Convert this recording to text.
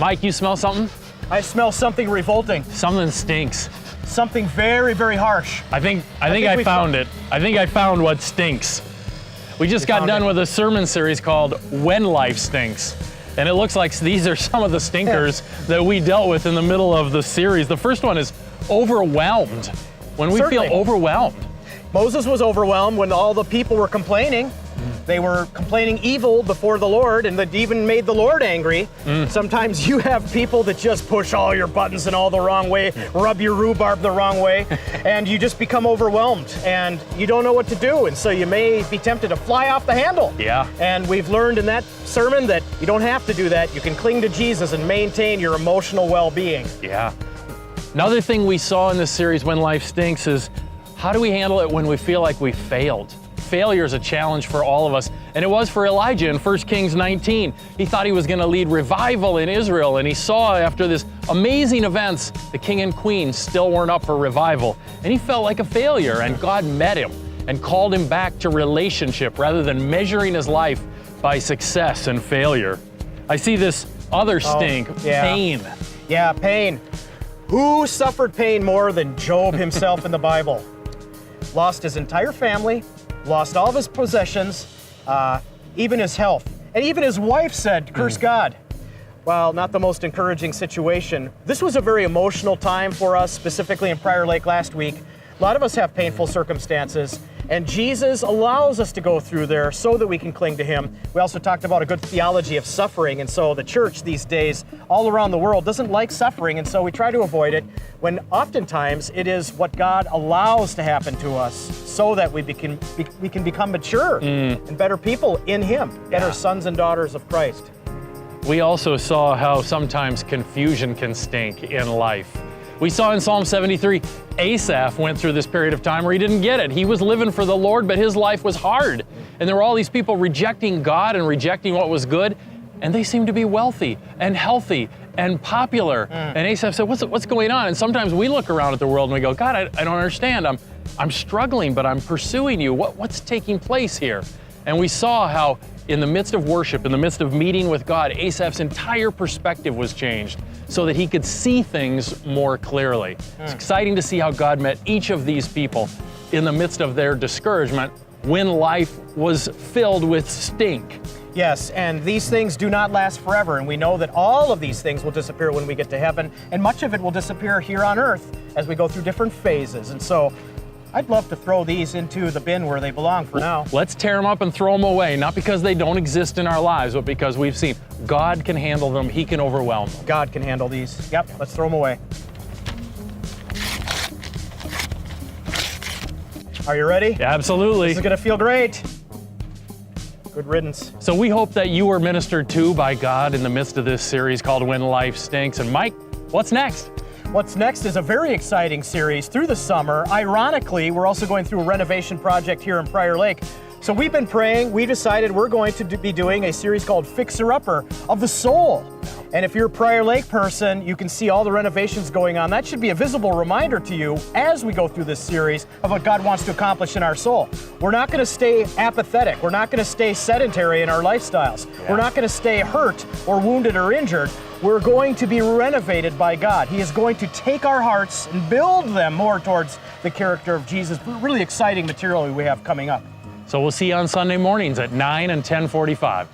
Mike, you smell something? I smell something revolting. Something stinks. Something very, very harsh. I think I found it. I think I found what stinks. We just got done with a sermon series called When Life Stinks. And it looks like these are some of the stinkers that we dealt with in the middle of the series. The first one is overwhelmed. When we feel overwhelmed. Moses was overwhelmed when all the people were complaining. They were complaining evil before the Lord, and that even made the Lord angry. Sometimes you have people that just push all your buttons in all the wrong way, rub your rhubarb the wrong way, and you just become overwhelmed, and you don't know what to do, and so you may be tempted to fly off the handle. Yeah. And we've learned in that sermon that you don't have to do that. You can cling to Jesus and maintain your emotional well-being. Yeah. Another thing we saw in this series, When Life Stinks, is how do we handle it when we feel like we failed? Failure is a challenge for all of us, and it was for Elijah in 1 Kings 19. He thought he was going to lead revival in Israel, and he saw after this amazing events, the king and queen still weren't up for revival, and he felt like a failure, and God met him and called him back to relationship rather than measuring his life by success and failure. I see this other stink, pain. Yeah, pain. Who suffered pain more than Job himself in the Bible? Lost his entire family, lost all of his possessions, even his health. And even his wife said, curse God. Well, not the most encouraging situation. This was a very emotional time for us, specifically in Prior Lake last week. A lot of us have painful circumstances, and Jesus allows us to go through there so that we can cling to Him. We also talked about a good theology of suffering, and so the church these days, all around the world, doesn't like suffering, and so we try to avoid it, when oftentimes it is what God allows to happen to us so that we can become mature and better people in Him, better sons and daughters of Christ. We also saw how sometimes confusion can stink in life. We saw in Psalm 73, Asaph went through this period of time where he didn't get it. He was living for the Lord, but his life was hard. And there were all these people rejecting God and rejecting what was good, and they seemed to be wealthy and healthy and popular. And Asaph said, what's going on? And sometimes we look around at the world and we go, God, I don't understand. I'm struggling, but I'm pursuing you. What's taking place here? And we saw how in the midst of worship, in the midst of meeting with God, Asaph's entire perspective was changed so that he could see things more clearly. It's exciting to see how God met each of these people in the midst of their discouragement when life was filled with stink. Yes, and these things do not last forever, and we know that all of these things will disappear when we get to heaven, and much of it will disappear here on earth as we go through different phases. And so I'd love to throw these into the bin where they belong for now. Let's tear them up and throw them away, not because they don't exist in our lives, but because we've seen God can handle them, He can overwhelm them. God can handle these. Yep, let's throw them away. Are you ready? Absolutely. This is gonna feel great. Good riddance. So we hope that you were ministered to by God in the midst of this series called When Life Stinks. And Mike, what's next? What's next is a very exciting series through the summer. Ironically, we're also going through a renovation project here in Prior Lake. So we've been praying, we decided we're going to be doing a series called Fixer Upper of the Soul. And if you're a Prior Lake person, you can see all the renovations going on. That should be a visible reminder to you as we go through this series of what God wants to accomplish in our soul. We're not going to stay apathetic. We're not going to stay sedentary in our lifestyles. We're not going to stay hurt or wounded or injured. We're going to be renovated by God. He is going to take our hearts and build them more towards the character of Jesus. Really exciting material we have coming up. So we'll see you on Sunday mornings at 9 and 10:45.